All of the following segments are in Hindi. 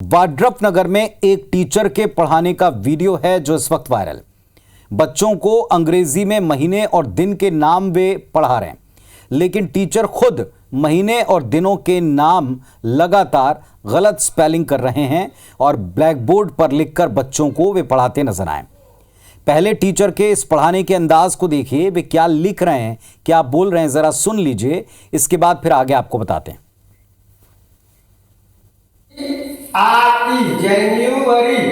वाड्रफ नगर में एक टीचर के पढ़ाने का वीडियो है जो इस वक्त वायरल। बच्चों को अंग्रेजी में महीने और दिन के नाम वे पढ़ा रहे हैं, लेकिन टीचर खुद महीने और दिनों के नाम लगातार गलत स्पेलिंग कर रहे हैं और ब्लैक बोर्ड पर लिखकर बच्चों को वे पढ़ाते नजर आए। पहले टीचर के इस पढ़ाने के अंदाज को देखिए, वे क्या लिख रहे हैं, क्या बोल रहे हैं, जरा सुन लीजिए। इसके बाद फिर आगे आपको बताते हैं। जनवरी,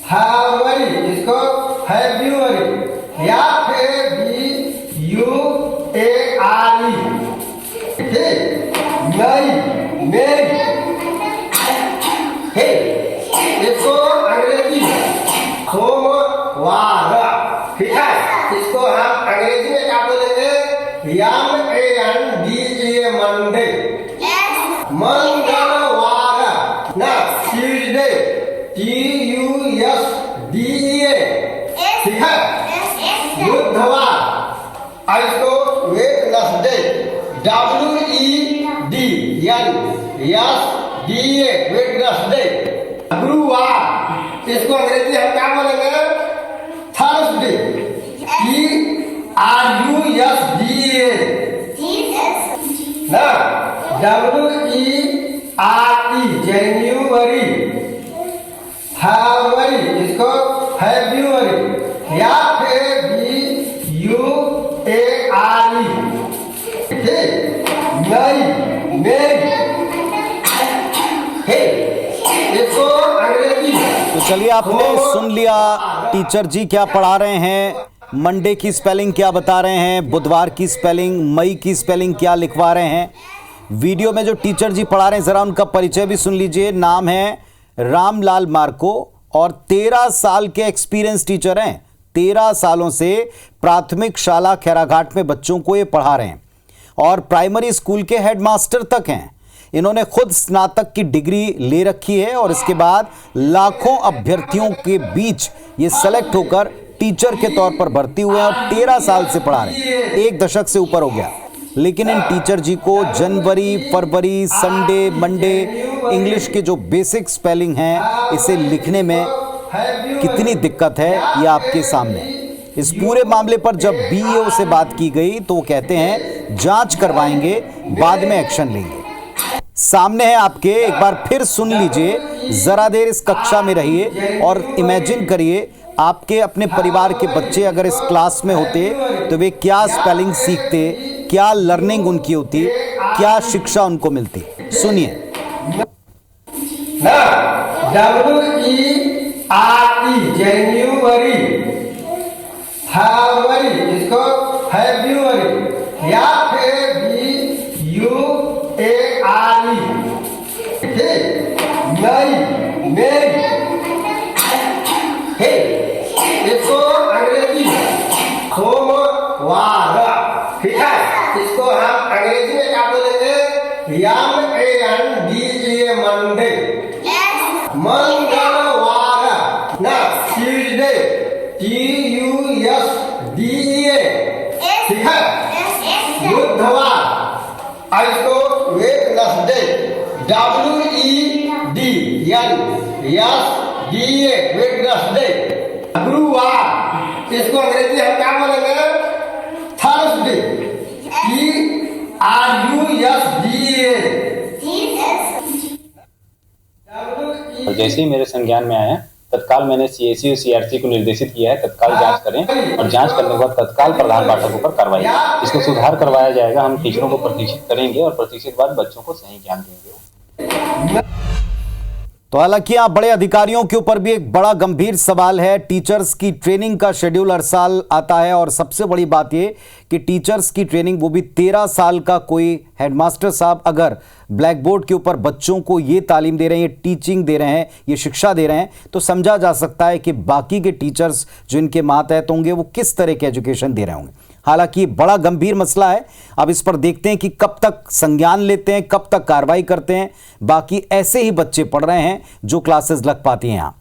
फरवरी, इसको फरवरी या फिर मई, इसको अंग्रेजी सोमवार, ठीक है। इसको हम अंग्रेजी में क्या बोलेंगे? मंडे, मंगलवार ना, ट्यूजडे, TUSDA, ठीक है। बुधवार, इसको वेडनेसडे, WEDNSDA, वेडनेसडे। गुरुवार, इसको अंग्रेजी हम क्या बोलेंगे? थर्सडे, TRUSDA ना, WERE, जनवरी, फरवरी, इसको फरवरी या फिर इसको अंग्रेजी। तो चलिए, आपने सुन लिया टीचर जी क्या पढ़ा रहे हैं। मंडे की स्पेलिंग क्या बता रहे हैं, बुधवार की स्पेलिंग, मई की स्पेलिंग क्या लिखवा रहे हैं। वीडियो में जो टीचर जी पढ़ा रहे हैं, जरा उनका परिचय भी सुन लीजिए। नाम है रामलाल मार्को और 13 साल के एक्सपीरियंस टीचर हैं। 13 सालों से प्राथमिक शाला खैराघाट में बच्चों को ये पढ़ा रहे हैं और प्राइमरी स्कूल के हेडमास्टर तक हैं। इन्होंने खुद स्नातक की डिग्री ले रखी है और इसके बाद लाखों अभ्यर्थियों के बीच ये सेलेक्ट होकर टीचर के तौर पर भर्ती हुए हैं और 13 साल से पढ़ा रहे हैं। 1 दशक से ऊपर हो गया, लेकिन इन टीचर जी को जनवरी, फरवरी, संडे, मंडे, इंग्लिश के जो बेसिक स्पेलिंग हैं, इसे लिखने में कितनी दिक्कत है ये आपके सामने। इस पूरे मामले पर जब BEO से बात की गई तो वो कहते हैं जांच करवाएंगे, बाद में एक्शन लेंगे। सामने है आपके, एक बार फिर सुन लीजिए। जरा देर इस कक्षा में रहिए और इमेजिन करिए आपके अपने परिवार के बच्चे अगर इस क्लास में होते तो वे क्या स्पेलिंग सीखते, क्या लर्निंग उनकी होती, क्या शिक्षा उनको मिलती। सुनिए। WERE, जनवरी, फरवरी, इसको फरवरी या फिर मई, इसको अंग्रेजी सोमवार, ठीक है। इसको हम अंग्रेजी में क्या बोलेंगे? मंडे, मंगलवार ना, ट्यूजडे, TUSDA, ठीक है। बुधवार, इसको वेडनेसडे, WEDNSDA, वेडनेसडे। गुरुवार, इसको अंग्रेजी हम क्या बोलेंगे? Thursday, TRUSDA। और जैसे ही मेरे संज्ञान में आया, तत्काल मैंने CSE और CRC को निर्देशित किया है तत्काल जांच करें और जांच करने के बाद तत्काल प्रधान पाठकों पर कार्रवाई। इसको सुधार करवाया जाएगा। हम टीचरों को प्रशिक्षित करेंगे और प्रशिक्षित बाद बच्चों को सही ज्ञान देंगे। तो हालांकि यहाँ बड़े अधिकारियों के ऊपर भी एक बड़ा गंभीर सवाल है। टीचर्स की ट्रेनिंग का शेड्यूल हर साल आता है और सबसे बड़ी बात ये कि टीचर्स की ट्रेनिंग, वो भी 13 साल का कोई हेडमास्टर साहब अगर ब्लैक बोर्ड के ऊपर बच्चों को ये तालीम दे रहे हैं, ये टीचिंग दे रहे हैं, ये शिक्षा दे रहे हैं, तो समझा जा सकता है कि बाकी के टीचर्स जो इनके मातहत होंगे वो किस तरह के एजुकेशन दे रहे होंगे। हालांकि बड़ा गंभीर मसला है। अब इस पर देखते हैं कि कब तक संज्ञान लेते हैं, कब तक कार्रवाई करते हैं। बाकी ऐसे ही बच्चे पढ़ रहे हैं जो क्लासेस लग पाती हैं यहाँ।